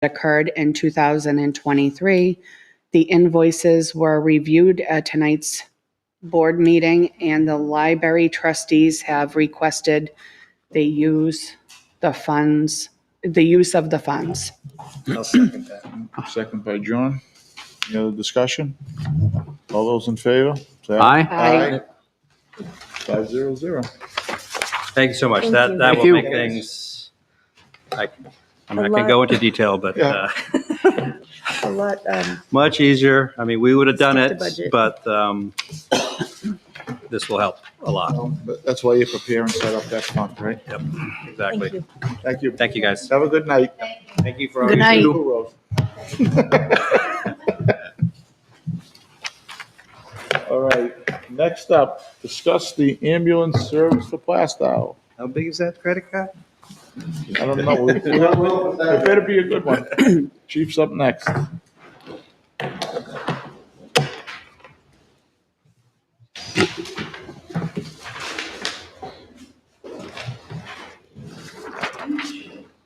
occurred in 2023. The invoices were reviewed at tonight's board meeting, and the library trustees have requested the use of the funds. I'll second that. Second by John. Any other discussion? All those in favor? Say Aye. Aye. 500. Thank you so much. Thank That you. that Thank will you. make things. I A can lot. go into detail, but Yeah. A lot, much easier. I mean, we would have done Stick it, to budget. but this will help a lot. But that's why you prepare and set up that fund, right? Yep, thank exactly. you. Thank you. Thank you, guys. Have a good night. Thank you for all Good you night. do. All right, next up, discuss the ambulance service for Plaistow. How big is that credit card? I don't know. It better be a good one. Chief's up next.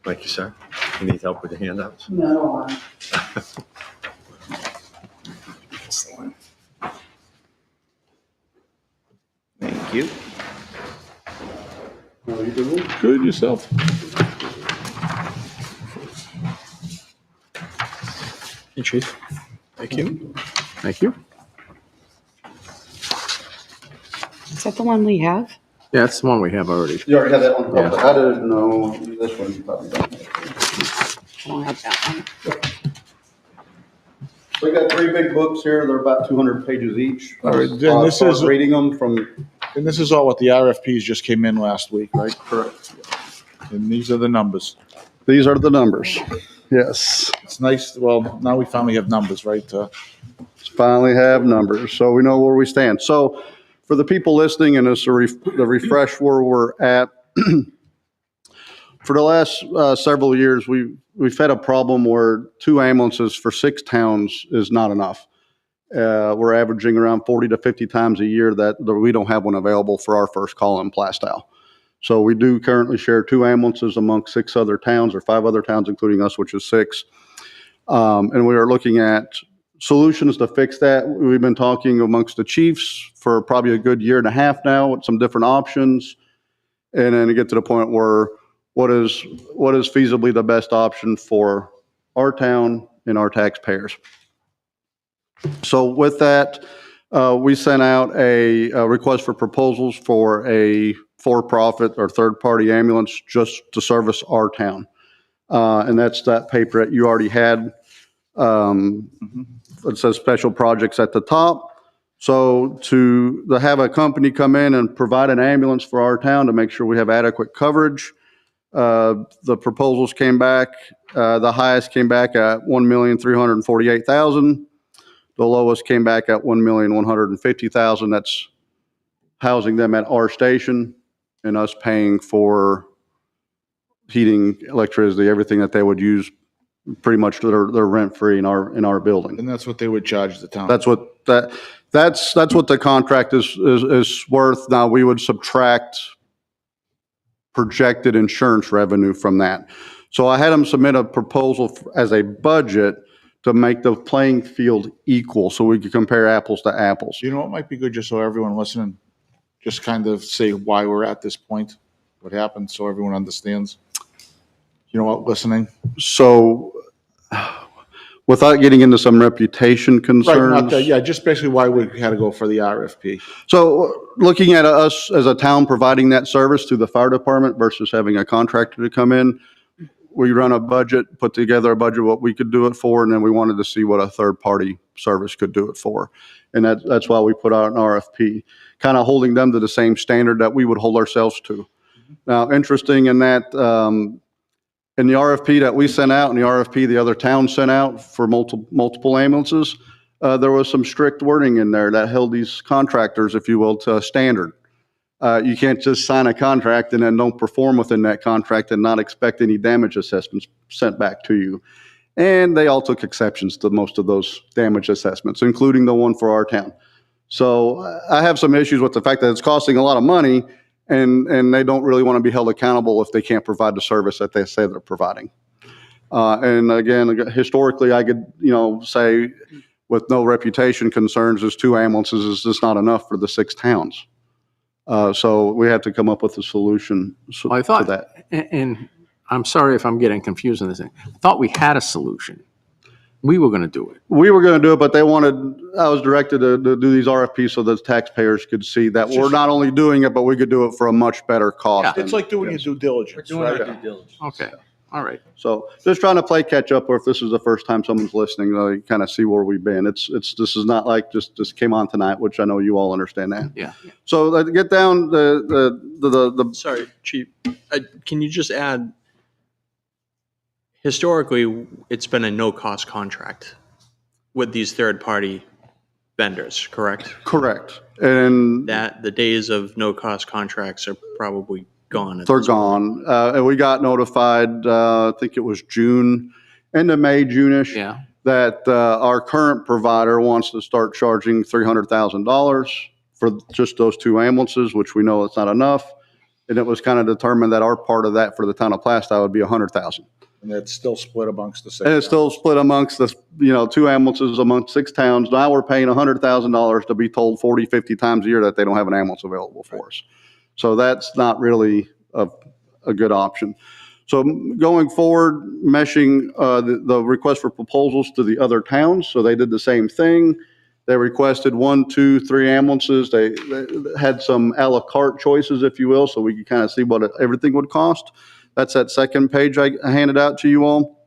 Thank you, sir. You need help with the handouts? No. Thank you. Good yourself. Hey, Chief. Thank you. Thank you. Is that the one we have? Yeah, that's the one we have already. You already have that one? Yeah. I didn't know, this one you probably don't have. I don't have that one. We got 3 big books here, they're about 200 pages each. All right, then this Start is- reading them from, And this is all what the RFPs just came in last week, right? correct. And these are the numbers. These are the numbers, yes. It's nice, well, now we finally have numbers, right? Finally have numbers, so we know where we stand. So for the people listening, and it's the refresh where we're at, for the last several years, we've had a problem where 2 ambulances for 6 towns is not enough. We're averaging around 40 to 50 times a year that we don't have one available for our first call in Plaistow. So we do currently share 2 ambulances amongst 6 other towns, or 5 other towns, including us, which is 6. And we are looking at solutions to fix that. We've been talking amongst the chiefs for probably a good year and a half now with some different options. And then to get to the point where what is feasibly the best option for our town and our taxpayers. So with that, we sent out a request for proposals for a for-profit or third-party ambulance just to service our town. And that's that paper that you already had. It says special projects at the top. So to have a company come in and provide an ambulance for our town to make sure we have adequate coverage, the proposals came back. The highest came back at $1,348,000. The lowest came back at $1,150,000. That's housing them at our station and us paying for heating, electricity, everything that they would use. Pretty much they're rent free in our building. And that's what they would charge the town. That's what the contract is worth. Now we would subtract projected insurance revenue from that. So I had them submit a proposal as a budget to make the playing field equal so we could compare apples to apples. You know what might be good, just so everyone listening, just kind of say why we're at this point, what happened, so everyone understands. You know what, listening? So without getting into some reputation Right, concerns. not that, yeah, just basically why we had to go for the RFP. So looking at us as a town providing that service to the fire department versus having a contractor to come in, we run a budget, put together a budget, what we could do it for, and then we wanted to see what a third-party service could do it for. And that's why we put out an RFP, kind of holding them to the same standard that we would hold ourselves to. Now, interesting in that, in the RFP that we sent out and the RFP the other towns sent out for multiple ambulances, there was some strict wording in there that held these contractors, if you will, to a standard. You can't just sign a contract and then don't perform within that contract and not expect any damage assessments sent back to you. And they all took exceptions to most of those damage assessments, including the one for our town. So I have some issues with the fact that it's costing a lot of money and they don't really want to be held accountable if they can't provide the service that they say they're providing. And again, historically, I could, say with no reputation concerns, is 2 ambulances is just not enough for the 6 towns. So we had to come up with a solution Well, I to thought, that. and I'm sorry if I'm getting confused on this thing. I thought we had a solution. We were going to do it. We were going to do it, but I was directed to do these RFPs so that taxpayers could see that we're not only doing it, but we could do it for a much better cost. Yeah. It's like doing your due diligence, right? Okay. All right. So just trying to play catch up, or if this is the first time someone's listening, you kind of see where we've been. This is not like just came on tonight, which I know you all understand that. Yeah. So get down the Sorry, Chief, can you just add, historically, it's been a no-cost contract with these third-party vendors, correct? correct, and That, the days of no-cost contracts are probably gone. at they're this point. gone. And we got notified, I think it was June, end of May, June-ish. Yeah. That our current provider wants to start charging $300,000 for just those 2 ambulances, which we know it's not enough. And it was kind of determined that our part of that for the town of Plastow would be $100,000. And it's still split amongst the 6 And it's still split amongst the, 2 ambulances amongst 6 towns. Now we're paying $100,000 to be told 40, 50 times a year that they don't have an ambulance available for us. So that's not really a good option. So going forward, meshing the request for proposals to the other towns. So they did the same thing. They requested 1, 2, 3 ambulances. They had some a la carte choices, if you will, so we could kind of see what everything would cost. That's that second page I handed out to you all.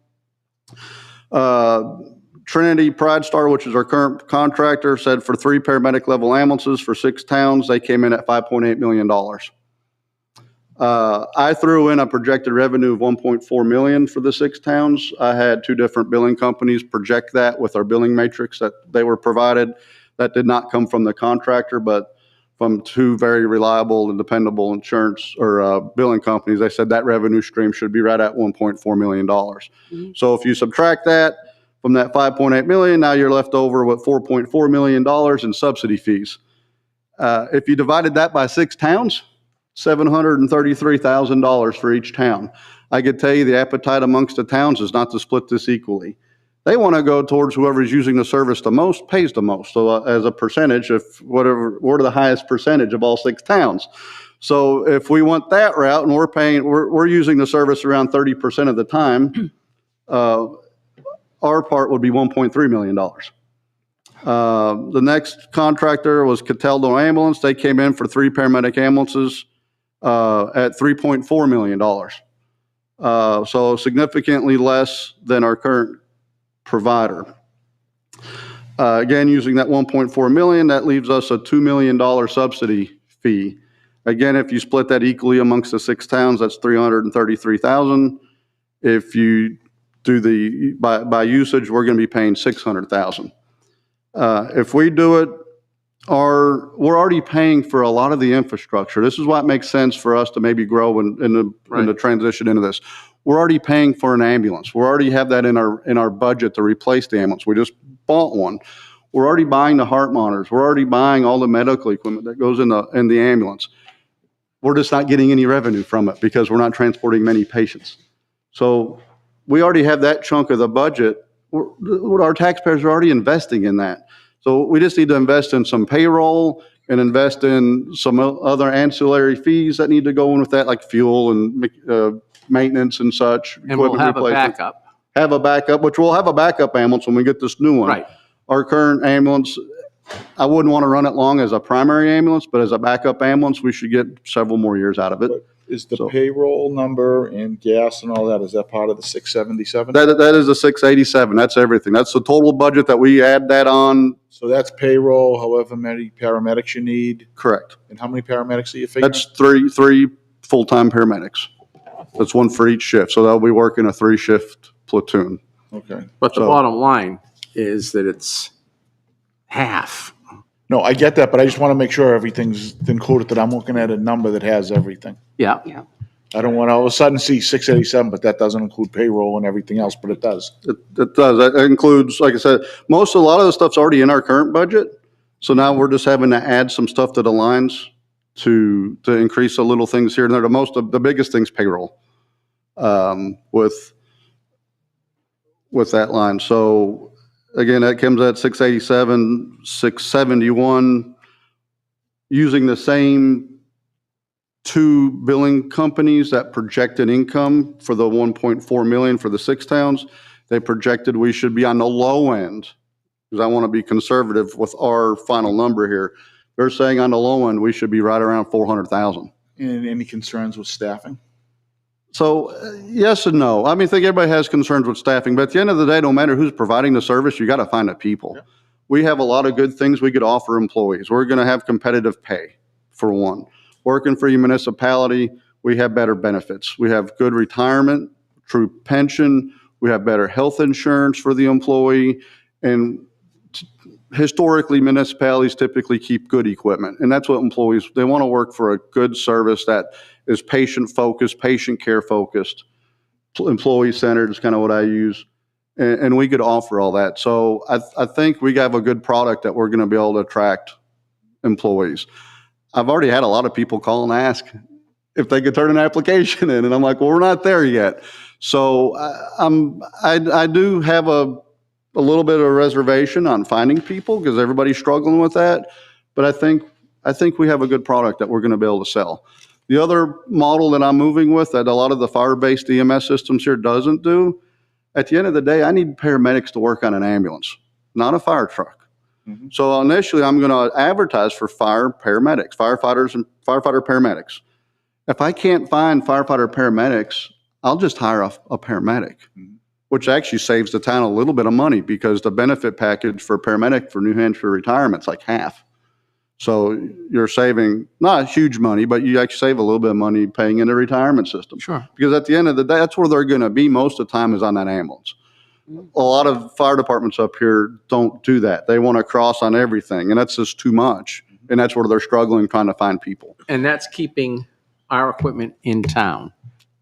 Trinity Pride Star, which is our current contractor, said for 3 paramedic level ambulances for 6 towns, they came in at $5.8 million. I threw in a projected revenue of $1.4 million for the 6 towns. I had 2 different billing companies project that with our billing matrix that they were provided. That did not come from the contractor, but from 2 very reliable and dependable insurance or billing companies. They said that revenue stream should be right at $1.4 million. So if you subtract that from that $5.8 million, now you're left over with $4.4 million in subsidy fees. If you divided that by 6 towns, $733,000 for each town. I could tell you the appetite amongst the towns is not to split this equally. They want to go towards whoever's using the service the most pays the most. So as a percentage, if whatever, we're the highest percentage of all 6 towns. So if we want that route and we're using the service around 30% of the time, our part would be $1.3 million. The next contractor was Cataldo Ambulance. They came in for 3 paramedic ambulances at $3.4 million. So significantly less than our current provider. Again, using that $1.4 million, that leaves us a $2 million subsidy fee. Again, if you split that equally amongst the 6 towns, that's $333,000. If you do by usage, we're going to be paying $600,000. If we do it, we're already paying for a lot of the infrastructure. This is why it makes sense for us to maybe grow in the transition into this. We're already paying for an ambulance. We already have that in our budget to replace the ambulance. We just bought one. We're already buying the heart monitors. We're already buying all the medical equipment that goes in the ambulance. We're just not getting any revenue from it because we're not transporting many patients. So we already have that chunk of the budget. Our taxpayers are already investing in that. So we just need to invest in some payroll and invest in some other ancillary fees that need to go in with that, like fuel and maintenance and such. And we'll have a backup. Have a backup, which we'll have a backup ambulance when we get this new one. Right. Our current ambulance, I wouldn't want to run it long as a primary ambulance, but as a backup ambulance, we should get several more years out of it. Is the payroll number and gas and all that, is that part of the 677? That is the 687. That's everything. That's the total budget that we add that on. So that's payroll, however many paramedics you need. Correct. And how many paramedics are you figuring? That's three full-time paramedics. That's 1 for each shift. So they'll be working a 3-shift platoon. Okay. But the So- bottom line is that it's half. No, I get that, but I just want to make sure everything's included, that I'm looking at a number that has everything. Yeah. I don't want to all of a sudden see 687, but that doesn't include payroll and everything else, but it does. It does. That includes, like I said, a lot of the stuff's already in our current budget. So now we're just having to add some stuff that aligns to increase the little things here and there. The biggest thing's payroll. With with that line. So again, that comes at 687, 671, using the same two billing companies that projected income for the 1.4 million for the 6 towns. They projected we should be on the low end, because I want to be conservative with our final number here. They're saying on the low end, we should be right around 400,000. And any concerns with staffing? So yes and no. I mean, I think everybody has concerns with staffing, but at the end of the day, no matter who's providing the service, you got to find the people. Yep. We have a lot of good things we could offer employees. We're going to have competitive pay, for one. Working for your municipality, we have better benefits. We have good retirement, true pension. We have better health insurance for the employee. And historically, municipalities typically keep good equipment. And that's what employees, they want to work for a good service that is patient-focused, patient care-focused, employee-centered is kind of what I use. And we could offer all that. So I think we have a good product that we're going to be able to attract employees. I've already had a lot of people call and ask if they could turn an application in. And I'm like, well, we're not there yet. So I do have a little bit of a reservation on finding people because everybody's struggling with that. But I think we have a good product that we're going to be able to sell. The other model that I'm moving with that a lot of the fire-based EMS systems here doesn't do, at the end of the day, I need paramedics to work on an ambulance, not a fire truck. Mhm. So initially, I'm going to advertise for fire paramedics, firefighters and firefighter paramedics. If I can't find firefighter paramedics, I'll just hire a paramedic, which actually saves the town a little bit of money because the benefit package for paramedic for New Hampshire retirement's like half. So you're saving not huge money, but you actually save a little bit of money paying in the retirement system. Sure. Because at the end of the day, that's where they're going to be most of the time is on that ambulance. A lot of fire departments up here don't do that. They want to cross on everything, and that's just too much. And that's where they're struggling trying to find people. And that's keeping our equipment in town,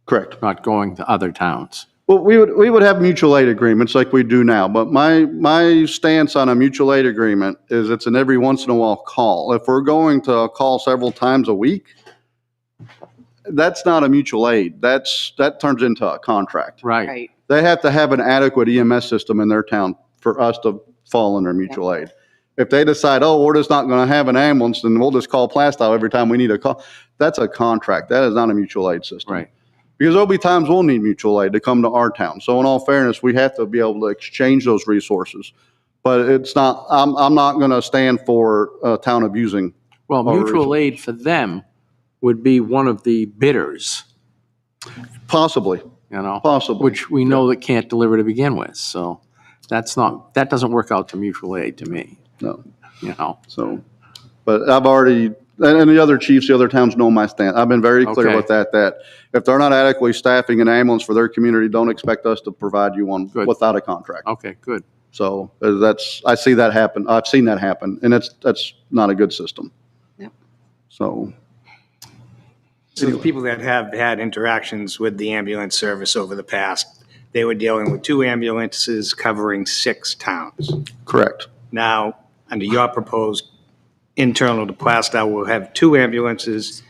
Correct. not going to other towns. Well, we would have mutual aid agreements like we do now, but my stance on a mutual aid agreement is it's an every once in a while call. If we're going to call several times a week, that's not a mutual aid. That turns into a contract. Right. Right. They have to have an adequate EMS system in their town for us to fall under mutual aid. If they decide, oh, we're just not going to have an ambulance, then we'll just call Plaistow every time we need a call. That's a contract. That is not a mutual aid system. Right. Because there'll be times we'll need mutual aid to come to our town. So in all fairness, we have to be able to exchange those resources. But it's not, I'm not going to stand for a town abusing. Well, Or mutual aid for them would be one of the bidders, Possibly, you know, possibly. which we know that can't deliver to begin with. So that doesn't work out to mutual aid to me, No. you know. So, but I've already, and the other chiefs, the other towns know my stand. I've been very clear Okay. with that if they're not adequately staffing an ambulance for their community, don't expect us to provide you one Good. without a contract. Okay, good. So I see that happen. I've seen that happen, and that's not a good system. Yep. So, So the people that have had interactions with the ambulance service over the past, they were dealing with 2 ambulances covering 6 towns. correct. Now, under your proposed internal to Plaistow, we'll have 2 ambulances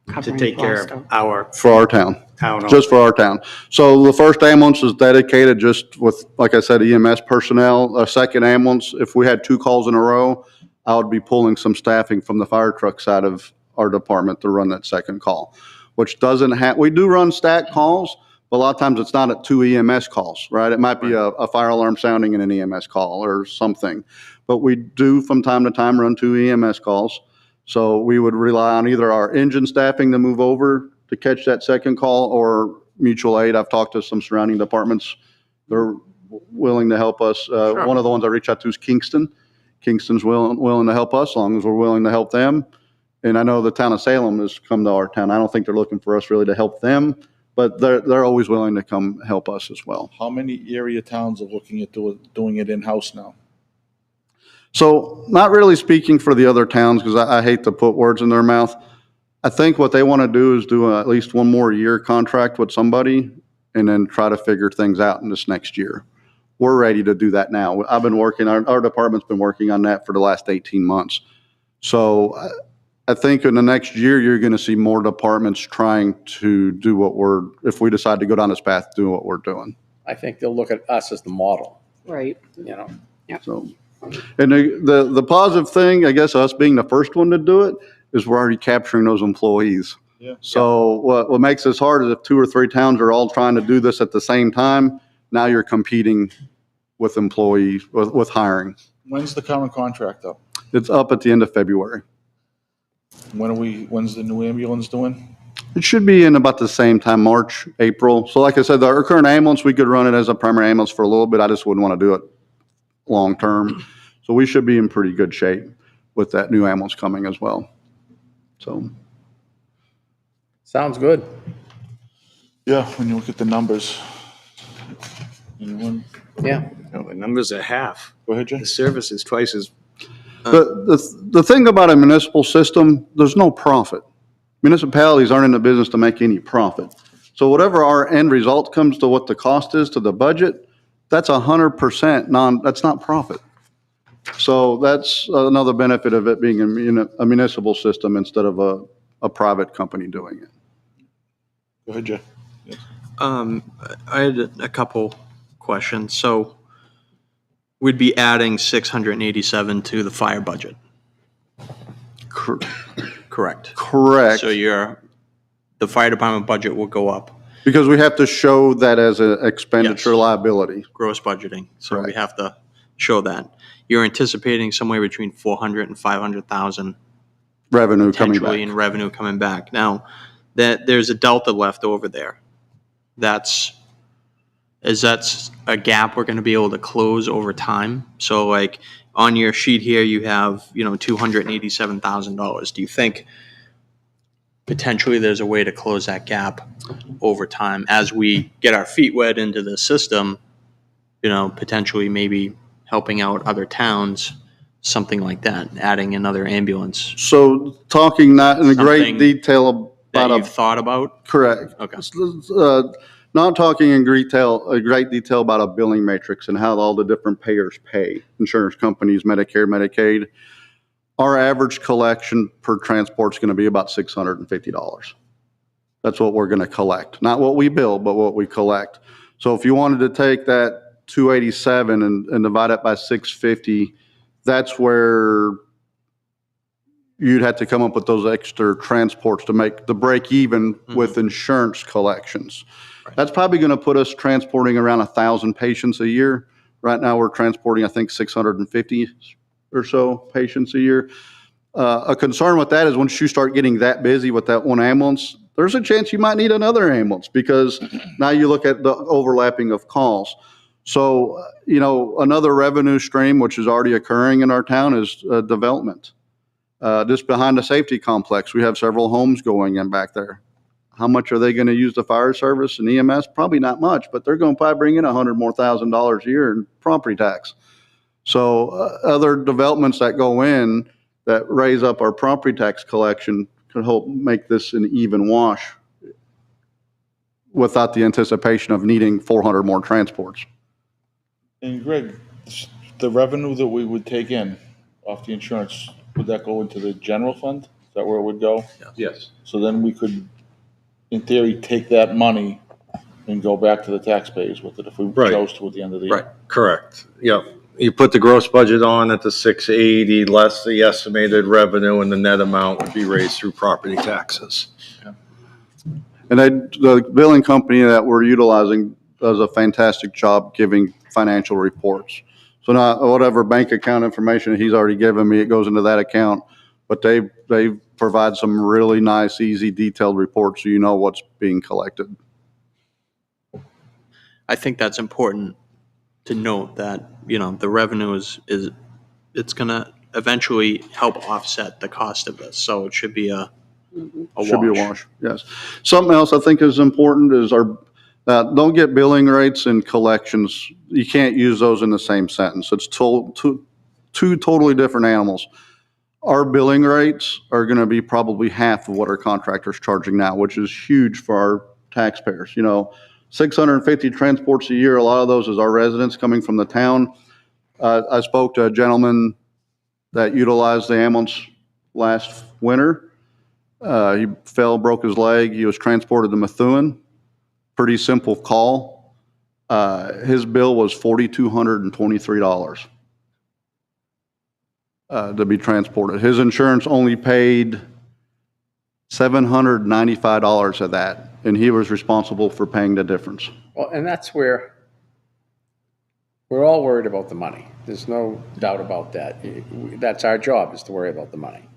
to Covering take care of Plaistow. our For our town. town. Just for our town. So the first ambulance is dedicated just with, like I said, EMS personnel. A second ambulance, if we had 2 calls in a row, I would be pulling some staffing from the fire truck side of our department to run that second call, which doesn't have, we do run stack calls, but a lot of times it's not at 2 EMS calls, right? It might be a fire alarm sounding in an EMS call or something. But we do from time to time run 2 EMS calls. So we would rely on either our engine staffing to move over to catch that second call or mutual aid. I've talked to some surrounding departments. They're willing to help us. Sure. One of the ones I reached out to is Kingston. Kingston's willing to help us as long as we're willing to help them. And I know the town of Salem has come to our town. I don't think they're looking for us really to help them, but they're always willing to come help us as well. How many area towns are looking at doing it in-house now? So not really speaking for the other towns, because I hate to put words in their mouth. I think what they want to do is do at least one more year contract with somebody and then try to figure things out in this next year. We're ready to do that now. I've been working, our department's been working on that for the last 18 months. So I think in the next year, you're going to see more departments trying to do what if we decide to go down this path, do what we're doing. I think they'll look at us as the model, Right. you know? So, and the positive thing, I guess, us being the first one to do it, is we're already capturing those employees. Yeah. So what makes this hard is if 2 or 3 towns are all trying to do this at the same time, now you're competing with employees, with hiring. When's the current contract up? It's up at the end of February. When's the new ambulance doing? It should be in about the same time, March, April. So like I said, our current ambulance, we could run it as a primary ambulance for a little bit. I just wouldn't want to do it long-term. So we should be in pretty good shape with that new ambulance coming as well. So, Sounds good. Yeah, when you look at the numbers. Anyone? Yeah. No, the numbers are half. Go ahead, Jay. The service is twice as, the thing about a municipal system, there's no profit. Municipalities aren't in the business to make any profit. So whatever our end result comes to what the cost is to the budget, that's 100% that's not profit. So that's another benefit of it being a municipal system instead of a private company doing it. Go ahead, Jay. I had a couple questions. So we'd be adding 687 to the fire budget, correct? Correct. So the fire department budget will go up, Because we have to show that as an expenditure Yes. liability. gross budgeting. So we Correct. have to show that. You're anticipating somewhere between 400 and 500,000 Revenue coming potentially in back. revenue coming back. Now, that there's a delta left over there. Is that a gap we're going to be able to close over time? So like on your sheet here, you have, $287,000. Do you think potentially there's a way to close that gap over time as we get our feet wet into the system, potentially maybe helping out other towns, something like that, adding another ambulance So talking not in great Something detail that about you've thought about? correct. Okay. Not talking in great detail about a billing matrix and how all the different payers pay, insurance companies, Medicare, Medicaid. Our average collection per transport is going to be about $650. That's what we're going to collect. Not what we bill, but what we collect. So if you wanted to take that 287 and divide it by 650, that's where you'd have to come up with those extra transports to make the break even with insurance collections. That's probably going to put us transporting around 1,000 patients a year. Right now, we're transporting, I think, 650 or so patients a year. A concern with that is once you start getting that busy with that one ambulance, there's a chance you might need another ambulance because now you look at the overlapping of calls. So, another revenue stream, which is already occurring in our town, is development. Just behind the safety complex, we have several homes going in back there. How much are they going to use the fire service and EMS? Probably not much, but they're going to probably bring in $100,000 more a year in property tax. So other developments that go in that raise up our property tax collection could help make this an even wash without the anticipation of needing 400 more transports. And Greg, the revenue that we would take in off the insurance, would that go into the general fund? Is that where it would go? Yes. So then we could, in theory, take that money and go back to the taxpayers with it if we Right. chose to at the end of the year. Right, correct. Yep. You put the gross budget on at the 680, less the estimated revenue, and the net amount would be raised through property taxes. And the billing company that we're utilizing does a fantastic job giving financial reports. So now whatever bank account information he's already given me, it goes into that account. But they provide some really nice, easy, detailed reports so you know what's being collected. I think that's important to note that, the revenue it's going to eventually help offset the cost of this. So it should be a Should be a wash. wash, yes. Something else I think is important is don't get billing rates and collections. You can't use those in the same sentence. It's two totally different animals. Our billing rates are going to be probably half of what our contractor's charging now, which is huge for our taxpayers. 650 transports a year, a lot of those is our residents coming from the town. I spoke to a gentleman that utilized the ambulance last winter. He fell, broke his leg. He was transported to Methuen. Pretty simple call. His bill was $4,223 to be transported. His insurance only paid $795 of that, and he was responsible for paying the difference. Well, and that's where we're all worried about the money. There's no doubt about that. That's our job, is to worry about the money.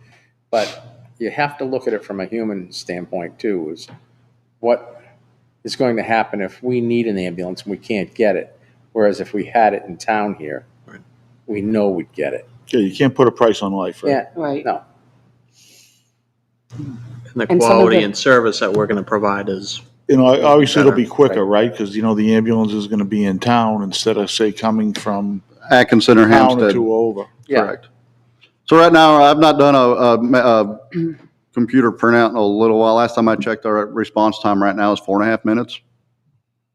But you have to look at it from a human standpoint too, is what is going to happen if we need an ambulance and we can't get it? Whereas if we had it in town here, we know we'd get it. Yeah, you can't put a price on life, right? Yeah, Right. no. And the And some of quality the- and service that we're gonna provide is, You know, obviously it'll be Better, quicker, right? Because, you know, the ambulance is gonna be in town instead of, say, coming from Atkinson or town or Hampstead. two over. Yeah. Correct. So right now, I've not done a computer printout in a little while. Last time I checked, our response time right now is 4.5 minutes,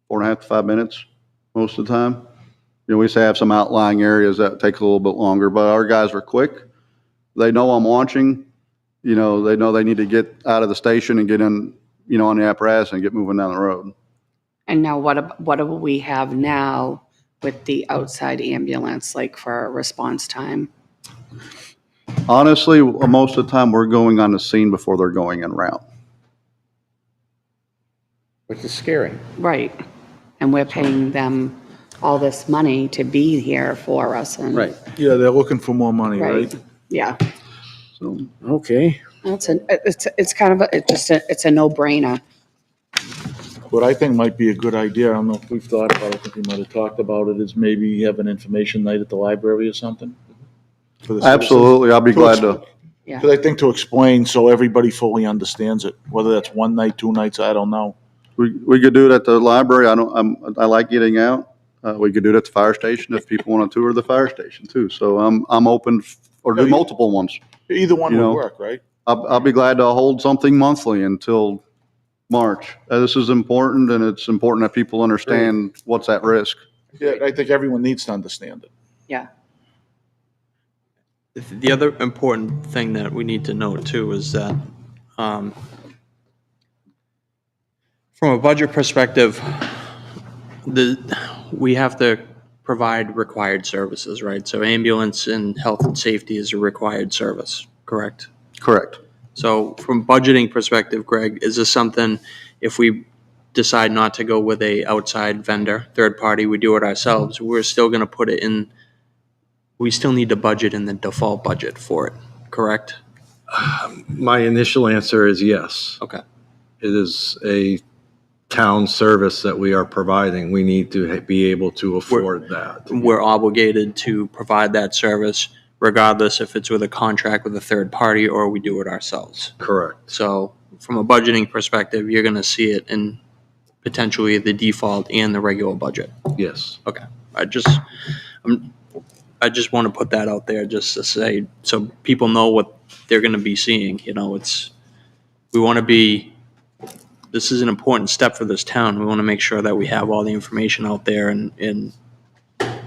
4.5 to 5 minutes most of the time. You know, we say have some outlying areas that take a little bit longer, but our guys are quick. They know I'm watching. You know they need to get out of the station and get in, you know, on the apparatus and get moving down the road. And now what do we have now with the outside ambulance, like for our response time? Honestly, most of the time we're going on the scene before they're going en route. Which is scary. Right. And we're paying them all this money to be here for us and. Right. Yeah, they're looking for more money, Right. right? Yeah. So Okay. It's kind of it's a no-brainer. What I think might be a good idea, I don't know if we've thought about it, I think we might have talked about it, is maybe have an information night at the library or something. for the citizens. absolutely, I'll be glad to. Yeah. Because I think to explain so everybody fully understands it, whether that's one night, 2 nights, I don't know. We could do it at the library. I like getting out. We could do it at the fire station if people want to tour the fire station too. So I'm open, or do Yeah, multiple ones. Either one You would know. work, right? I'll be glad to hold something monthly until March. This is important, and it's important that people understand what's at risk. Yeah, I think everyone needs to understand it. Yeah. the other important thing that we need to note too is that, from a budget perspective, we have to provide required services, right? So ambulance and health and safety is a required service, correct? Correct. So from budgeting perspective, Greg, is this something, if we decide not to go with a outside vendor, third party, we do it ourselves, we're still gonna put it in, we still need to budget in the default budget for it, correct? My initial answer is yes. Okay. It is a town service that we are providing. We need to be able to afford that. We're obligated to provide that service regardless if it's with a contract with a third party or we do it ourselves. Correct. So from a budgeting perspective, you're gonna see it in potentially the default and the regular budget. Yes. Okay, I just want to put that out there just to say, so people know what they're going to be seeing, you know, this is an important step for this town. We want to make sure that we have all the information out there and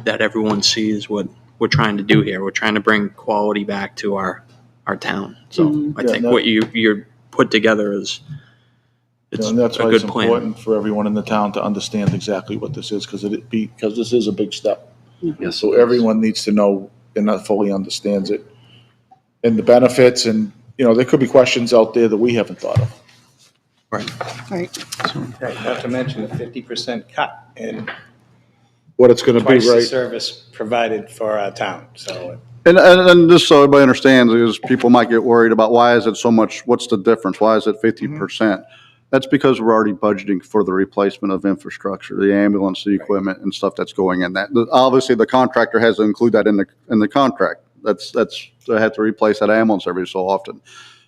that everyone sees what we're trying to do here. We're trying to bring quality back to our town. So I Yeah, think that- what you're put together is, it's And that's a why it's good plan. important for everyone in the town to understand exactly what this is, because this is a big step. Yes. So everyone needs to know and not fully understands it. And the benefits, and, you know, there could be questions out there that we haven't thought of. Right. Right, not to mention the 50% cut in What it's gonna be, twice the right? service provided for our town, so. And just so everybody understands, is people might get worried about why is it so much, what's the difference? Why is it 50%? That's because we're already budgeting for the replacement of infrastructure, the ambulance, the equipment and stuff that's going in that. Obviously, the contractor has to include that in the contract. They have to replace that ambulance every so often.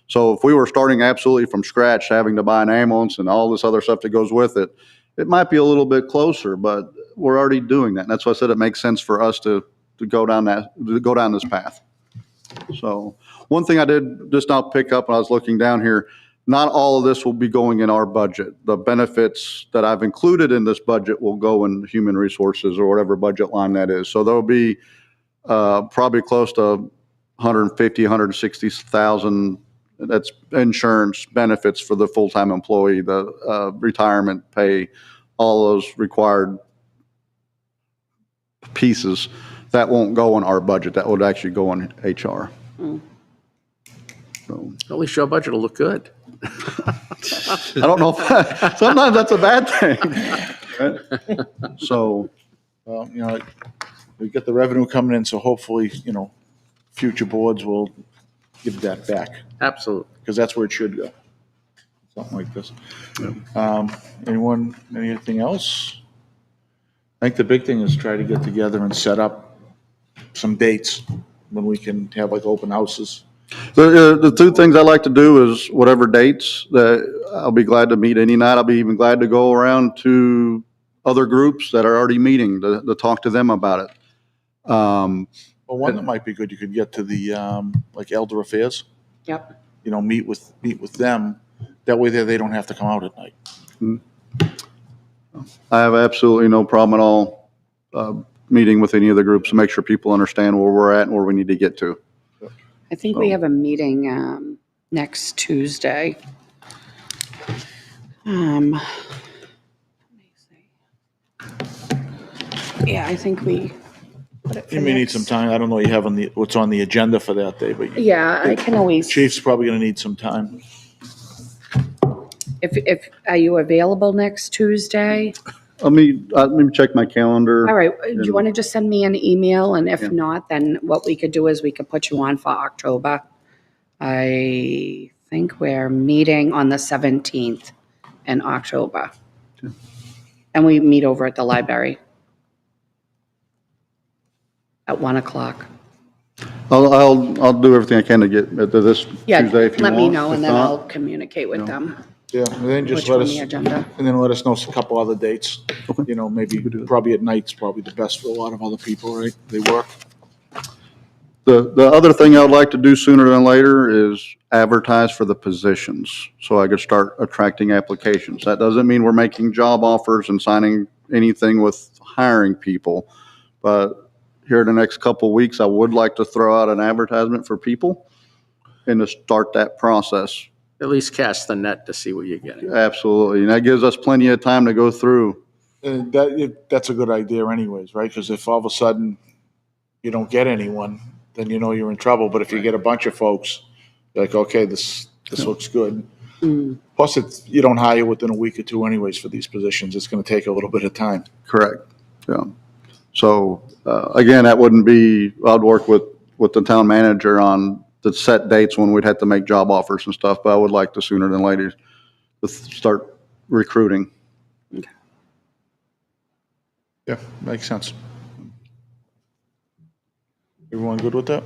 So if we were starting absolutely from scratch, having to buy an ambulance and all this other stuff that goes with it, it might be a little bit closer, but we're already doing that. And that's why I said it makes sense for us to go down this path. So one thing I did just now pick up when I was looking down here, not all of this will be going in our budget. The benefits that I've included in this budget will go in human resources or whatever budget line that is. So there'll be probably close to 150, 160,000. That's insurance benefits for the full-time employee, the retirement pay, all those required pieces, that won't go in our budget. That would actually go in HR. So, At least your budget will look good. I don't know if, sometimes that's a bad thing. Right? So, Well, we get the revenue coming in, so hopefully, future boards will give that back, Absolutely. because that's where it should go. Something like this. Anything else? I think the big thing is try to get together and set up some dates when we can have like open houses. the two things I like to do is whatever dates that I'll be glad to meet any night. I'll be even glad to go around to other groups that are already meeting to talk to them about it. Well, one that might be good, you could get to the, like Elder Affairs, Yep. meet with them. That way they don't have to come out at night. I have absolutely no problem at all meeting with any of the groups to make sure people understand where we're at and where we need to get to. I think we have a meeting next Tuesday. Let me see. Yeah, I think we put it for You may need next- some time. I don't know you have what's on the agenda for that day, but Yeah, I can always. Chief's probably gonna need some time. If, are you available next Tuesday? Let me check my calendar. All right, do you want to just send me an email, and if Yeah. not, then what we could do is we could put you on for October. I think we're meeting on the 17th in October. And we meet over at the library at 1 o'clock. I'll do everything I can to get to this Yeah, Tuesday if you want. let me know, and If then not, I'll communicate with them, Yeah, and then just which let on us, the agenda. and then let us know a couple other dates. Maybe could do that. probably at night's probably the best for a lot of other people, right? They work. The other thing I'd like to do sooner than later is advertise for the positions, so I could start attracting applications. That doesn't mean we're making job offers and signing anything with hiring people, but here in the next couple of weeks, I would like to throw out an advertisement for people and to start that process. At least cast the net to see what you're getting. Absolutely, and that gives us plenty of time to go through. And that's a good idea anyways, right? Because if all of a sudden you don't get anyone, then you're in trouble. But if you get a bunch of folks, you're like, okay, this looks good. Plus, you don't hire within a week or two anyways for these positions. It's going to take a little bit of time. Correct, yeah. So, again, that wouldn't be, I'd work with the town manager on the set dates when we'd have to make job offers and stuff, but I would like to sooner than later to start recruiting. Yeah, makes sense. Everyone good with that?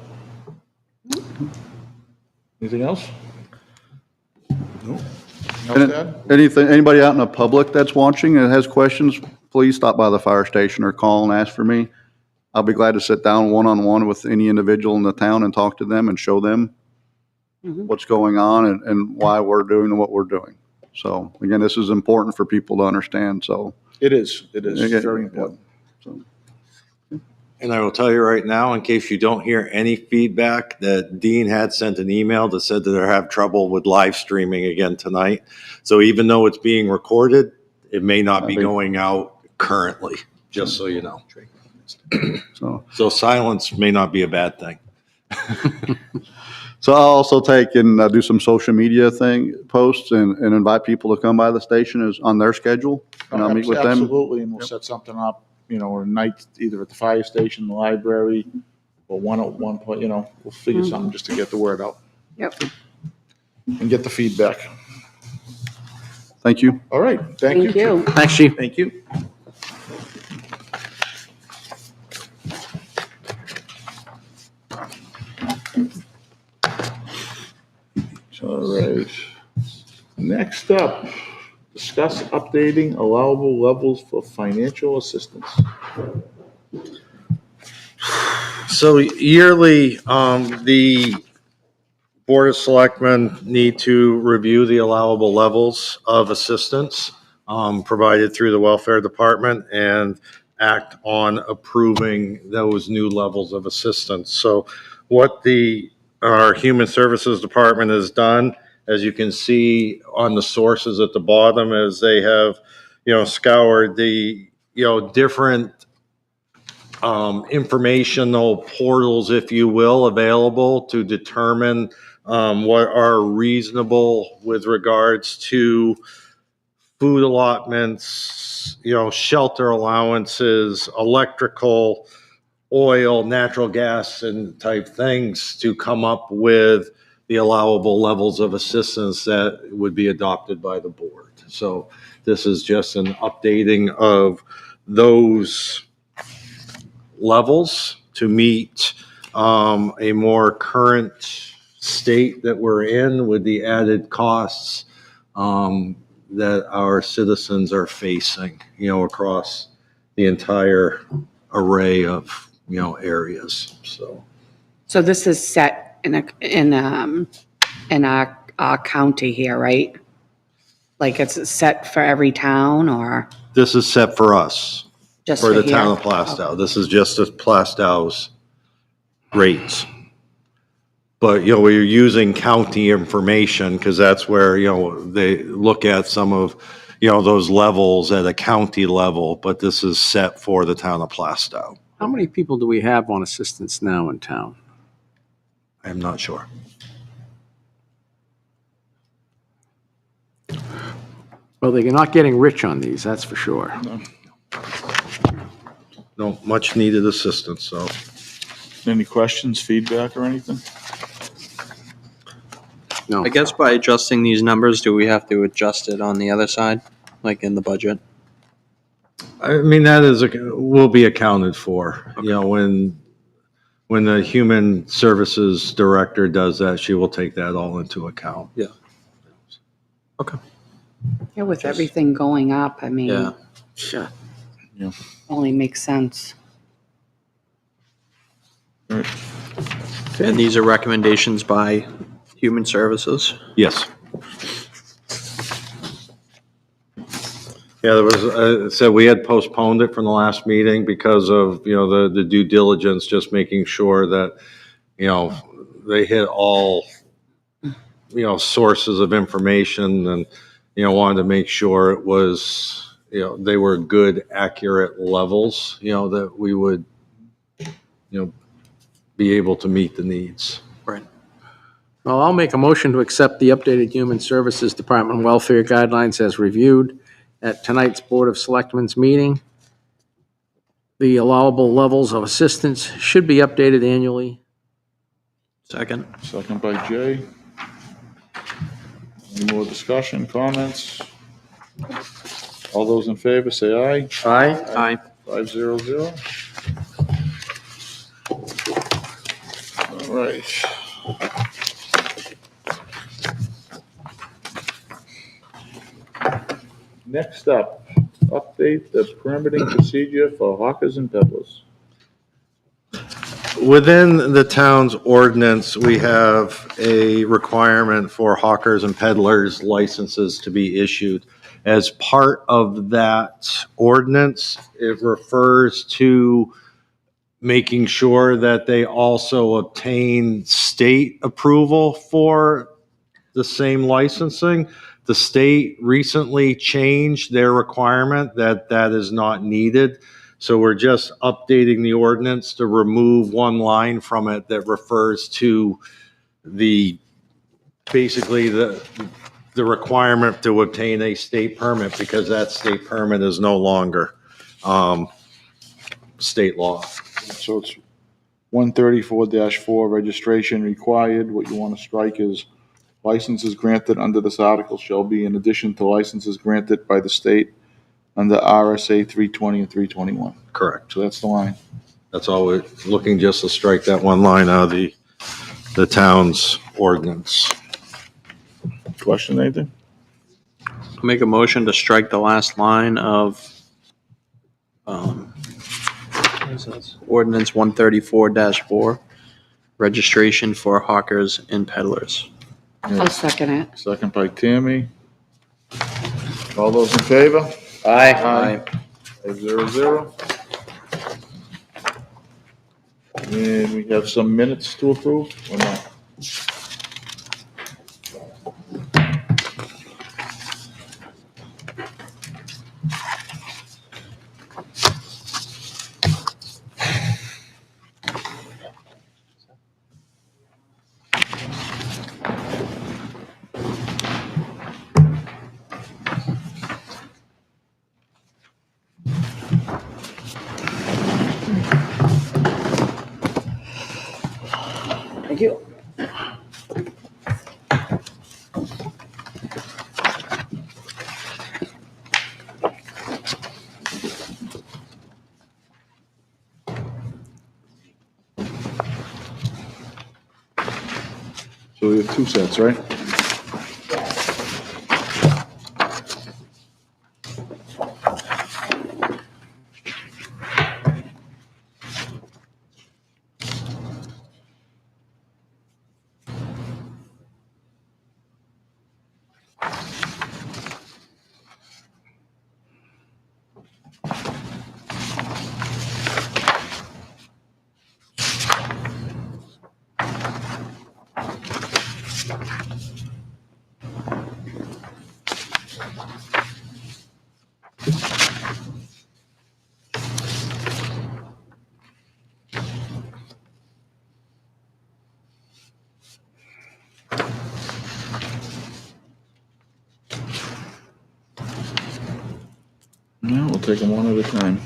Anything else? No. And anybody out in the public that's watching and has questions, please stop by the fire station or call and ask for me. I'll be glad to sit down one-on-one with any individual in the town and talk to them and show them what's going on and why we're doing what we're doing. So again, this is important for people to understand, so. It is Okay. very important. So, And I will tell you right now, in case you don't hear any feedback, that Dean had sent an email that said that they're having trouble with live streaming again tonight. So even though it's being recorded, it may not be going out currently, just so you know. So silence may not be a bad thing. So I'll also take and do some social media posts and invite people to come by the station on their schedule, and I'll meet with them. Absolutely, and we'll set something up, or night, either at the fire station, the library, or one at one point, we'll figure something just to get the word out Yep, and get the feedback. Thank you. All right, thank you. thank you. Thanks, Chief. Thank you. All right. Next up, discuss updating allowable levels for financial assistance. So yearly, the Board of Selectmen need to review the allowable levels of assistance provided through the Welfare Department and act on approving those new levels of assistance. So what our Human Services Department has done, as you can see on the sources at the bottom, is they have, scoured the, different informational portals, if you will, available to determine what are reasonable with regards to food allotments, shelter allowances, electrical, oil, natural gas, and type things to come up with the allowable levels of assistance that would be adopted by the board. So this is just an updating of those levels to meet a more current state that we're in with the added costs that our citizens are facing, across the entire array of, areas. So this is set in our county here, right? Like it's set for every town or This is set for us, just for for the town of here? Plastow. This is just the Plastow's rates. But, we're using county information because that's where, they look at some of, those levels at a county level, but this is set for the town of Plastow. How many people do we have on assistance now in town? I'm not sure. Well, they're not getting rich on these, that's for sure. No, much needed assistance, so. Any questions, feedback, or anything? No. I guess by adjusting these numbers, do we have to adjust it on the other side, like in the budget? I mean, that will be accounted for, when the human services director does that, she will take that all into account. Yeah. Okay. Yeah, with everything going up, I mean, Yeah. sure. Yeah. Only makes sense. All right. And these are recommendations by Human Services? Yes. Yeah, there was, so we had postponed it from the last meeting because of, the due diligence, just making sure that, they hit all, sources of information and, wanted to make sure it was, they were good, accurate levels, that we would, be able to meet the needs. Right. Well, I'll make a motion to accept the updated Human Services Department welfare guidelines as reviewed at tonight's Board of Selectmen's meeting. The allowable levels of assistance should be updated annually. Second. Second by Jay. Any more discussion, comments? All those in favor, say aye. Aye. Aye. 500. All right. Next up, update the permitting procedure for hawkers and peddlers. Within the town's ordinance, we have a requirement for hawkers and peddlers licenses to be issued. As part of that ordinance, it refers to making sure that they also obtain state approval for the same licensing. The state recently changed their requirement that is not needed. So we're just updating the ordinance to remove one line from it that refers to basically the requirement to obtain a state permit, because that state permit is no longer state law. So it's 134-4 registration required. What you want to strike is licenses granted under this article shall be in addition to licenses granted by the state under RSA 320 and 321. Correct. So that's the line. That's all we're looking, just to strike that one line out of the town's ordinance. Question, anything? Make a motion to strike the last line of what is this? Ordinance 134-4, registration for hawkers and peddlers. I'll second it. Second by Tammy. All those in favor? Aye. 500. And we have some minutes to approve, or not? Thank you. So we have two sets, right? No, we'll take them one at a time.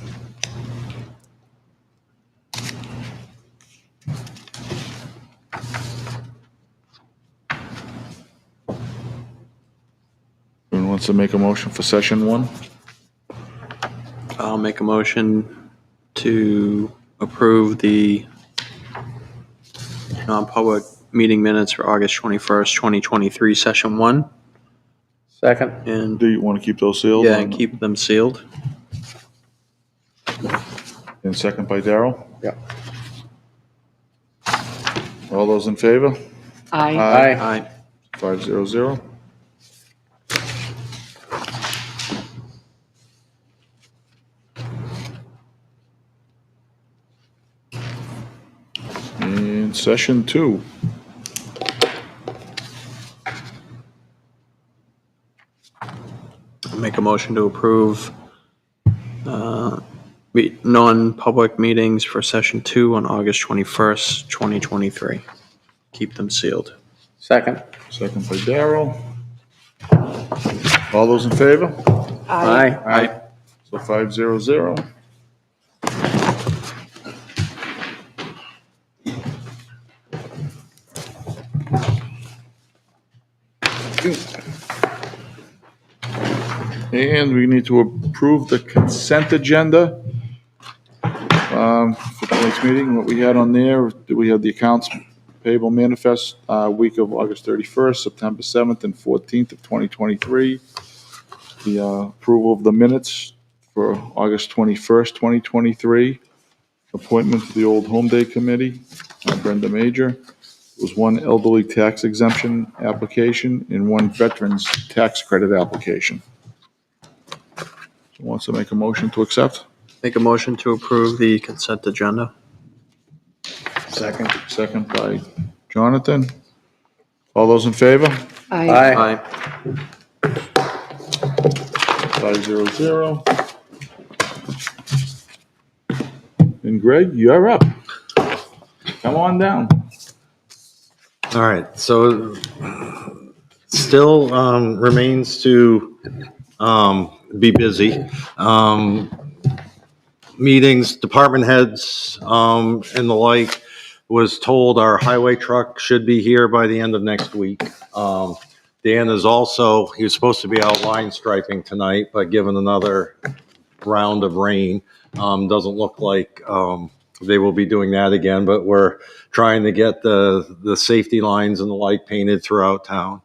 Anyone wants to make a motion for session one? I'll make a motion to approve the non-public meeting minutes for August 21st, 2023, session 1. Second. And, Do you want to keep those sealed? yeah, and keep them sealed. And second by Darrell? Yeah. All those in favor? Aye. Aye. 500. And session two. I'll make a motion to approve non-public meetings for session 2 on August 21st, 2023. Keep them sealed. Second. Second by Darrell. All those in favor? Aye. Aye. So 500. And we need to approve the consent agenda for tonight's meeting. What we had on there, we had the accounts payable manifest week of August 31st, September 7th, and 14th of 2023. The approval of the minutes for August 21st, 2023. Appointment to the Old Home Day Committee, Brenda Major. There was one elderly tax exemption application and one veterans tax credit application. Who wants to make a motion to accept? Make a motion to approve the consent agenda. Second. Second by Jonathan. All those in favor? Aye. 500. And Greg, you're up. Come on down. All right, so still remains to be busy. Meetings, department heads, and the like, was told our highway truck should be here by the end of next week. Dan is also, he was supposed to be out line striping tonight, but given another round of rain, doesn't look like they will be doing that again, but we're trying to get the safety lines and the like painted throughout town.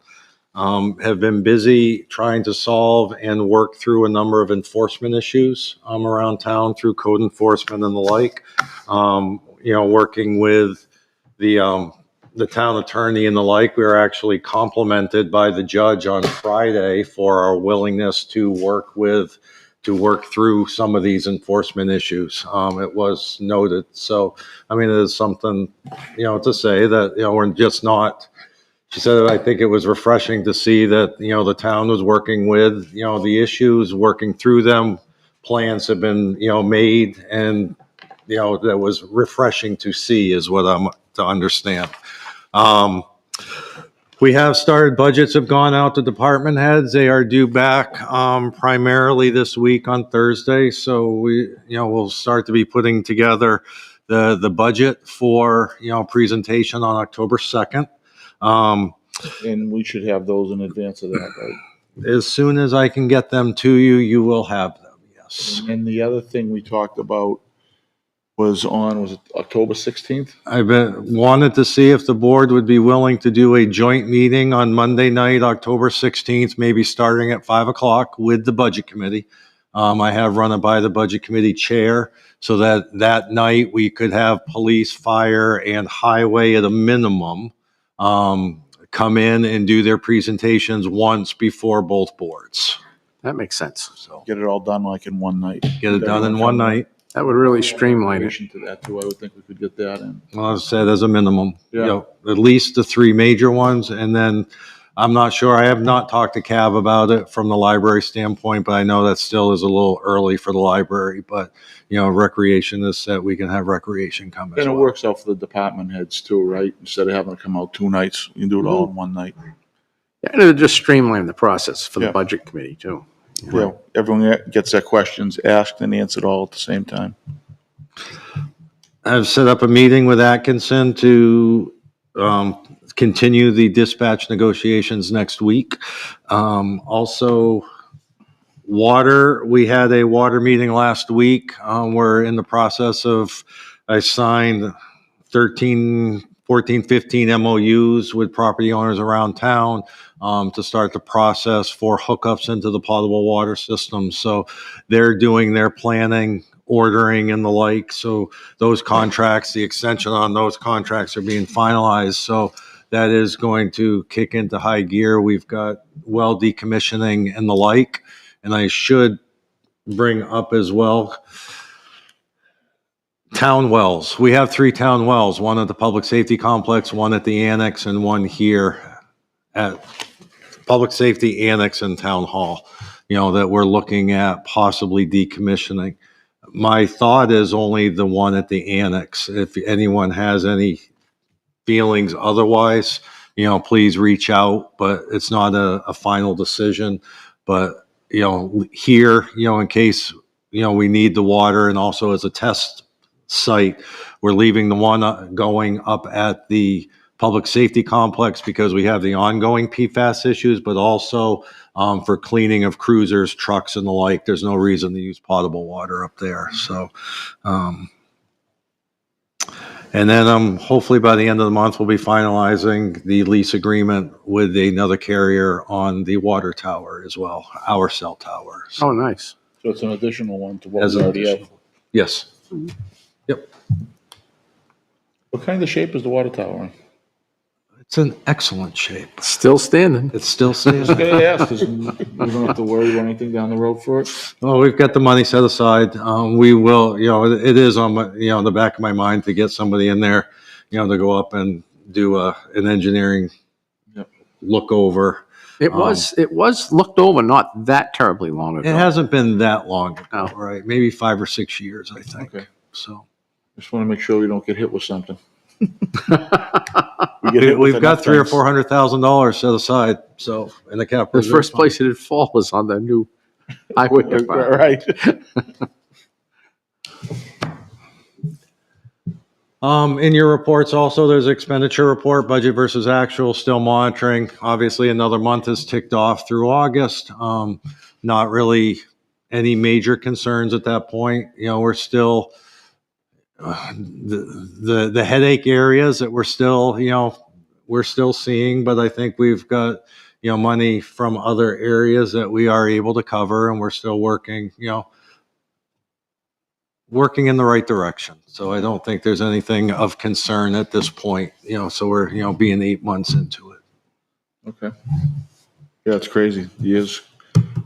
Have been busy trying to solve and work through a number of enforcement issues around town through code enforcement and the like. Working with the town attorney and the like. We were actually complimented by the judge on Friday for our willingness to work through some of these enforcement issues. It was noted. So, I mean, it is something, to say that, we're just not. She said, I think it was refreshing to see that, the town was working with, the issues, working through them. Plans have been, made, and, that was refreshing to see is what I'm to understand. We have started, budgets have gone out to department heads. They are due back primarily this week on Thursday. So we'll start to be putting together the budget for, presentation on October 2nd. And we should have those in advance of that, right? As soon as I can get them to you, you will have them, yes. And then the other thing we talked about was it October 16th? Wanted to see if the board would be willing to do a joint meeting on Monday night, October 16th, maybe starting at 5 o'clock with the budget committee. I have run it by the budget committee chair so that night we could have police, fire, and highway at a minimum come in and do their presentations once before both boards. That makes sense. So Get it all done like in one night. get it done in one night. That would really streamline In it. addition to that too, I would think we could get that in. Well, as I said, as a minimum, Yeah. at least the three major ones. And then I'm not sure, I have not talked to Cav about it from the library standpoint, but I know that still is a little early for the library. But, recreation is set, we can have recreation come as And it well. works out for the department heads too, right? Instead of having to come out 2 nights, you can do it all in one night. Yeah, and it'll just streamline the process for the Yeah. budget committee too. Yeah, everyone gets their questions asked and answered all at the same time. I've set up a meeting with Atkinson to continue the dispatch negotiations next week. Also, water, we had a water meeting last week. We're in the process of, I signed 13, 14, 15 MOUs with property owners around town to start the process for hookups into the potable water system. So they're doing their planning, ordering and the like. So those contracts, the extension on those contracts are being finalized. So that is going to kick into high gear. We've got well decommissioning and the like. And I should bring up as well, town wells. We have 3 town wells, one at the public safety complex, one at the annex, and one here at public safety annex and town hall, that we're looking at possibly decommissioning. My thought is only the one at the annex. If anyone has any feelings otherwise, please reach out, but it's not a final decision. But, here, in case, we need the water and also as a test site, we're leaving the one going up at the public safety complex because we have the ongoing PFAS issues, but also for cleaning of cruisers, trucks and the like. There's no reason to use potable water up there. So, and then hopefully by the end of the month, we'll be finalizing the lease agreement with another carrier on the water tower as well, our cell tower. So, Oh, nice. So it's an additional one to what as we an already have. additional. Yes. Yep. What kind of shape is the water tower in? It's in excellent shape. Still standing. It's still standing. Okay, I asked, 'cause we don't have to worry about anything down the road for it. Well, we've got the money set aside. We will, it is on my, the back of my mind to get somebody in there, to go up and do an engineering Yep. look over. It was looked over not that terribly long ago. It hasn't been that long ago, Oh. right? Maybe 5 or 6 years, I think. Okay. So Just want to make sure we don't get hit with something. We get hit with we've got enough $300,000 or things. $400,000 set aside. So in the capital. The first place it'd fall was on the new highway department. Right. In your reports also, there's expenditure report, budget versus actual, still monitoring. Obviously, another month has ticked off through August. Not really any major concerns at that point. We're still, the headache areas that we're still seeing, but I think we've got, money from other areas that we are able to cover, and we're still working in the right direction. So I don't think there's anything of concern at this point, so we're, being 8 months into it. Okay. Yeah, it's crazy. The year's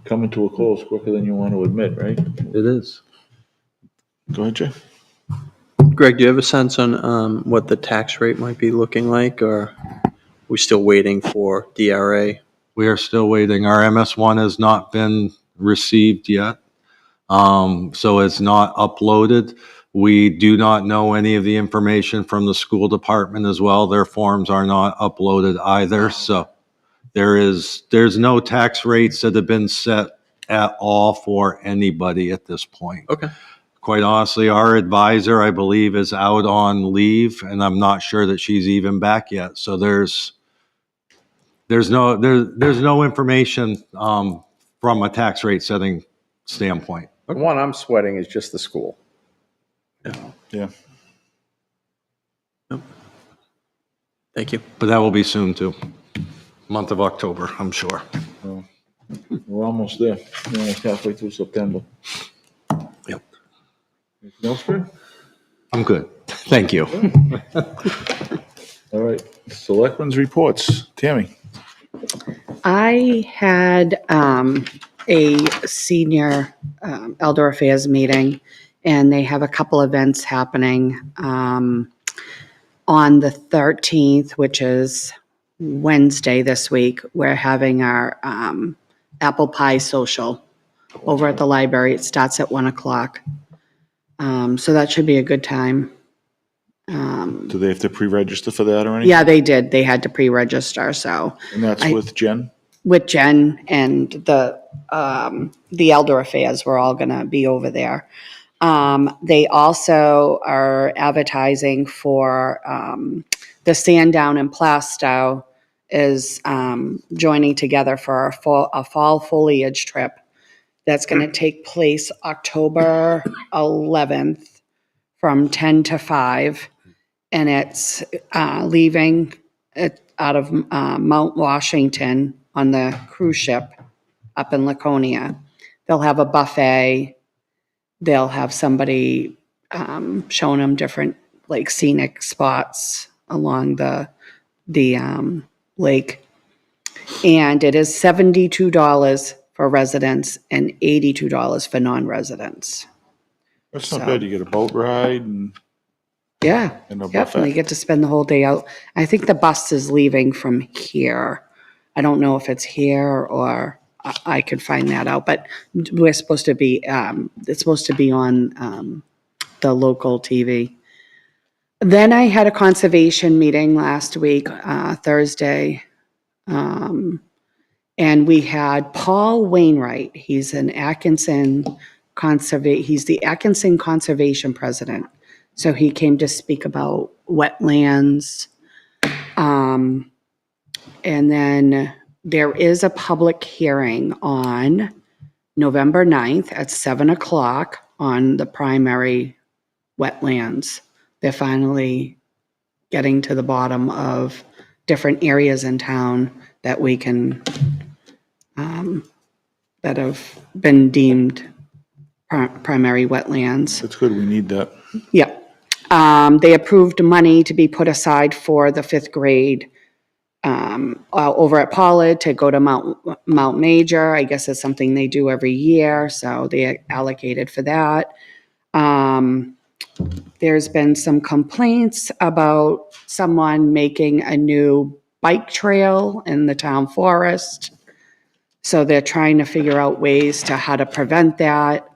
coming to a close quicker than you want to admit, right? It is. Go ahead, Jay. Greg, do you have a sense on what the tax rate might be looking like, or are we still waiting for DRA? We are still waiting. Our MS1 has not been received yet. So it's not uploaded. We do not know any of the information from the school department as well. Their forms are not uploaded either. So there's no tax rates that have been set at all for anybody at this point. Okay. quite honestly, our advisor, I believe, is out on leave, and I'm not sure that she's even back yet. So there's no information from a tax rate setting standpoint. The one I'm sweating is just the school. Yeah. Thank you. But that will be soon too. Month of October, I'm sure. We're almost there. We're almost halfway through September. Yep. Anything else, Fred? I'm good. Thank you. All right. Selectmen's reports. Tammy? I had a senior elder affairs meeting, and they have a couple events happening on the 13th, which is Wednesday this week. We're having our apple pie social over at the library. It starts at 1 o'clock. So that should be a good time. Do they have to pre-register for that or anything? Yeah, they did. They had to pre-register, so. And that's with Jen? With Jen and the elder affairs, we're all gonna be over there. They also are advertising for, the Sandown and Plastow is, joining together for a fall foliage trip. That's gonna take place October 11th from 10 to 5. And it's, leaving it out of, Mount Washington on the cruise ship up in Laconia. They'll have a buffet. They'll have somebody showing them different like scenic spots along the lake. And it is $72 for residents and $82 for non-residents. That's not So- bad. You get a boat ride and Yeah. a Yep, and they buffet. get to spend the whole day out. I think the bus is leaving from here. I don't know if it's here or I could find that out, but we're supposed to be, it's supposed to be on the local TV. Then I had a conservation meeting last week, Thursday. And we had Paul Wainwright. He's an Atkinson he's the Atkinson Conservation President. So he came to speak about wetlands. And then there is a public hearing on November 9th at 7 o'clock on the primary wetlands. They're finally getting to the bottom of different areas in town that we can, that have been deemed primary wetlands. That's good. We need that. Yep. They approved money to be put aside for the fifth grade over at Pollard to go to Mount Major. I guess it's something they do every year, so they allocated for that. There's been some complaints about someone making a new bike trail in the town forest. So they're trying to figure out ways to how to prevent that.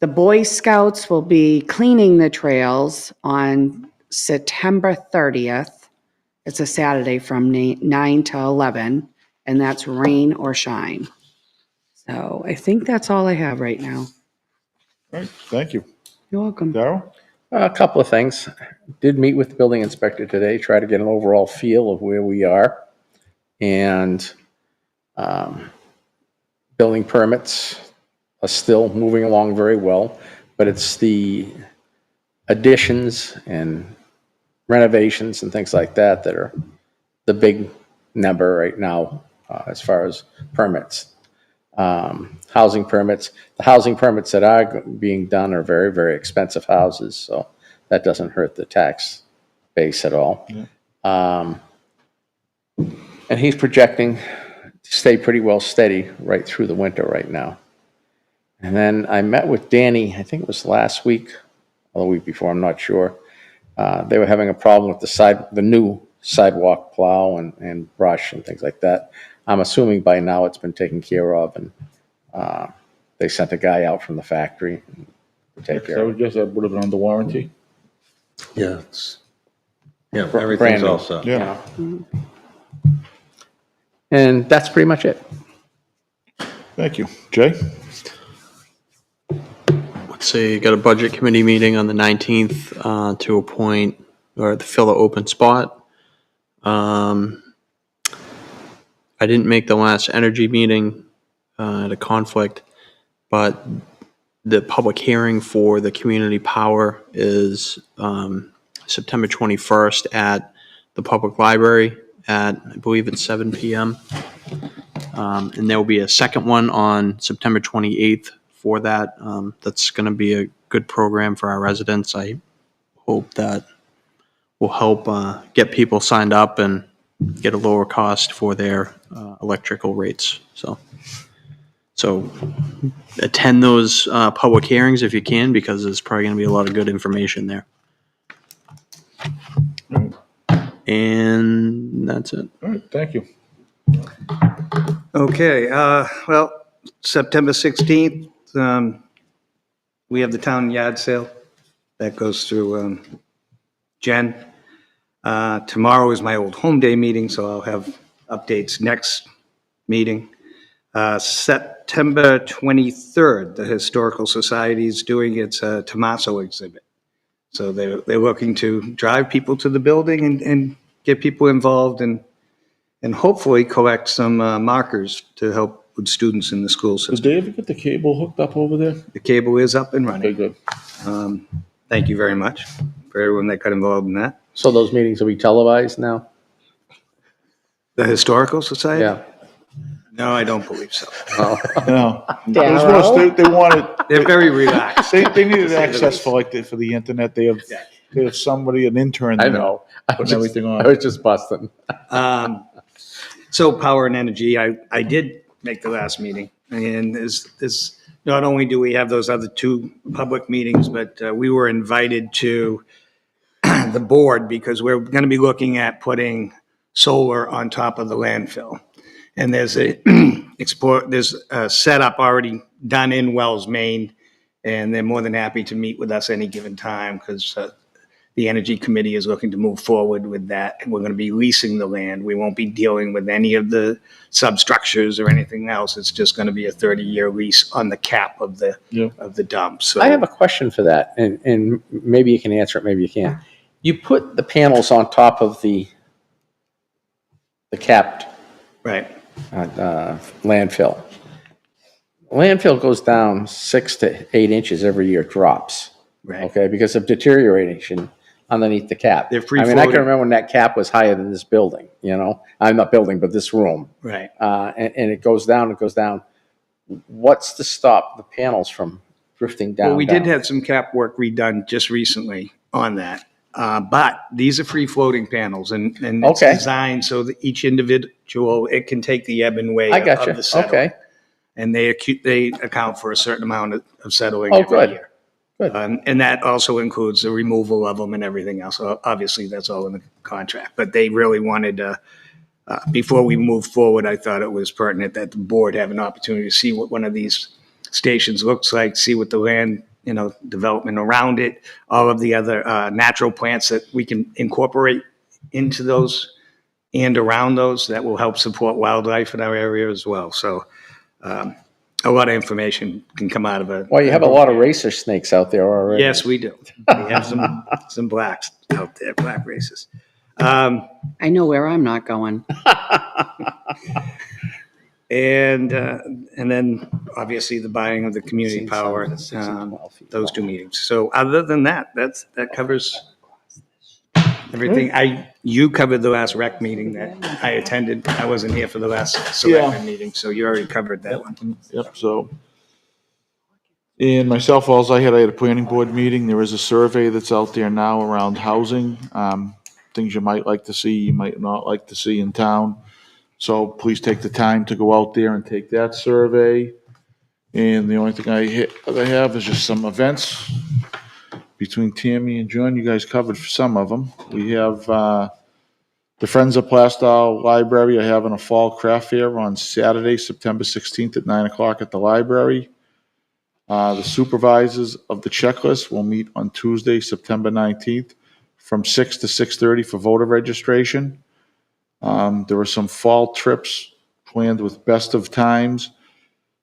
The Boy Scouts will be cleaning the trails on September 30th. It's a Saturday from 9 to 11, and that's rain or shine. So I think that's all I have right now. All right. Thank you. You're welcome. Darrell? A couple of things. Did meet with the building inspector today, try to get an overall feel of where we are. And building permits are still moving along very well, but it's the additions and renovations and things like that that are the big number right now as far as permits. Housing permits. The housing permits that are being done are very, very expensive houses, so that doesn't hurt the tax base at all. Yeah. And he's projecting to stay pretty well steady right through the winter right now. And then I met with Danny, I think it was last week, or the week before, I'm not sure. They were having a problem with the new sidewalk plow and brush and things like that. I'm assuming by now it's been taken care of, and they sent a guy out from the factory to take care of it. Just would have been under warranty. Yeah, Brand everything's new. all set. Yeah. And that's pretty much it. Thank you. Jay? let's see, got a budget committee meeting on the 19th to appoint or to fill the open spot. I didn't make the last energy meeting at a conflict, but the public hearing for the community power is September 21st at the public library at, I believe it's 7 p.m. And there will be a second one on September 28th for that. That's going to be a good program for our residents. I hope that will help get people signed up and get a lower cost for their electrical rates. So attend those public hearings if you can, because there's probably going to be a lot of good information there. And that's it. All right, thank you. Okay, well, September 16th, we have the town yard sale. That goes through Jen. Tomorrow is my old home day meeting, so I'll have updates next meeting. September 23rd, the Historical Society is doing its Tommaso exhibit. So they're looking to drive people to the building and get people involved and hopefully collect some markers to help with students in the school Did system. they ever get the cable hooked up over there? The cable is up and Okay, running. good. Thank you very much for everyone that got involved in that. So those meetings will be televised now? The Historical Society? Yeah. No, I don't believe so. No. It was worse. They wanted, They're very relaxed. they needed access for for the internet. They have somebody, an intern. I there know. I Putting was everything on. I was just busting. So power and energy, I did make the last meeting. And is not only do we have those other two public meetings, but we were invited to the board because we're going to be looking at putting solar on top of the landfill. And there's a setup already done in Wells, Maine, and they're more than happy to meet with us any given time because the Energy Committee is looking to move forward with that. And we're going to be leasing the land. We won't be dealing with any of the substructures or anything else. It's just going to be a 30-year lease on the cap of the dump. So I have a question for that, and maybe you can answer it, maybe you can't. You put the panels on top of the capped right. landfill. Landfill goes down 6 to 8 inches every year, drops. Right. Okay, because of deterioration underneath the cap. They're free I mean, I floating. can remember when that cap was higher than this building, you know? I'm not building, but this room. Right. And it goes down, it goes down. What's to stop the panels from drifting down? Well, we down? did have some cap work redone just recently on that. But these are free-floating panels, and it's Okay. designed so that each individual, it can take the ebb and wave I got you. of the settling. Okay, And they account for a certain amount of settling Oh, every good. year. Good. And that also includes the removal of them and everything else. Obviously, that's all in the contract. But they really wanted before we move forward, I thought it was pertinent that the board have an opportunity to see what one of these stations looks like, see what the land, development around it, all of the other natural plants that we can incorporate into those and around those that will help support wildlife in our area as well. So a lot of information can come out of it. well, you have a lot of racer snakes out there already. Yes, we do. We have some blacks out there, black races. I know where I'm not going. And then obviously the buying of the community Seen power, some that's 6 and 12 feet those tall. 2 meetings. So other than that, that covers everything. You covered the last rec meeting that I attended. I wasn't here for the last Selectmen meeting, so you already covered that one. Yep, so. And myself, I had a planning board meeting. There is a survey that's out there now around housing. Things you might like to see, you might not like to see in town. So please take the time to go out there and take that survey. And the only thing I have is just some events between Tammy and John. You guys covered some of them. We have the Friends of Plaistow Library are having a fall craft fair on Saturday, September 16th at 9 o'clock at the library. The supervisors of the checklist will meet on Tuesday, September 19th from 6 to 6:30 for voter registration. There are some fall trips planned with Best of Times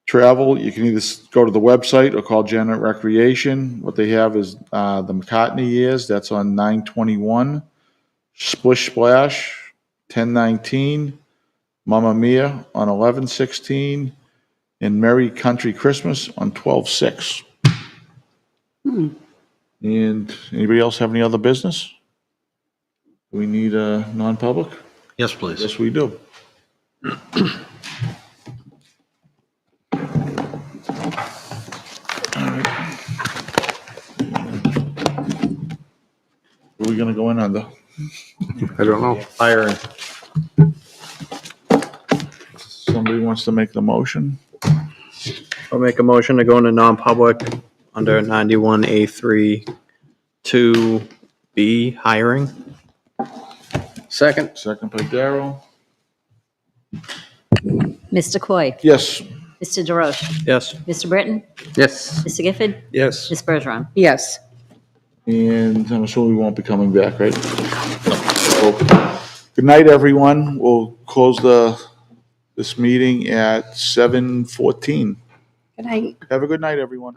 Travel, you can either go to the website or call Janet Recreation. What they have is the McCartney years, that's on 9/21. Splish Splash, 10/19. Mamma Mia on 11/16. And Merry Country Christmas on 12/6. And anybody else have any other business? Do we need a non-public? Yes, please. Yes, we do. What are we gonna go in under? I don't know. Hiring. Somebody wants to make the motion? I'll make a motion to go into non-public under 91A3 2B hiring. Second? Second by Darrell. Mr. Coy, Yes. Mr. DeRoche, Yes. Mr. Britton, Yes. Mr. Gifford, Yes. Ms. Bergeron. Yes. And I'm assuming we won't be coming back, right? So, good night, everyone. We'll close this meeting at 7:14. Good night. Have a good night, everyone.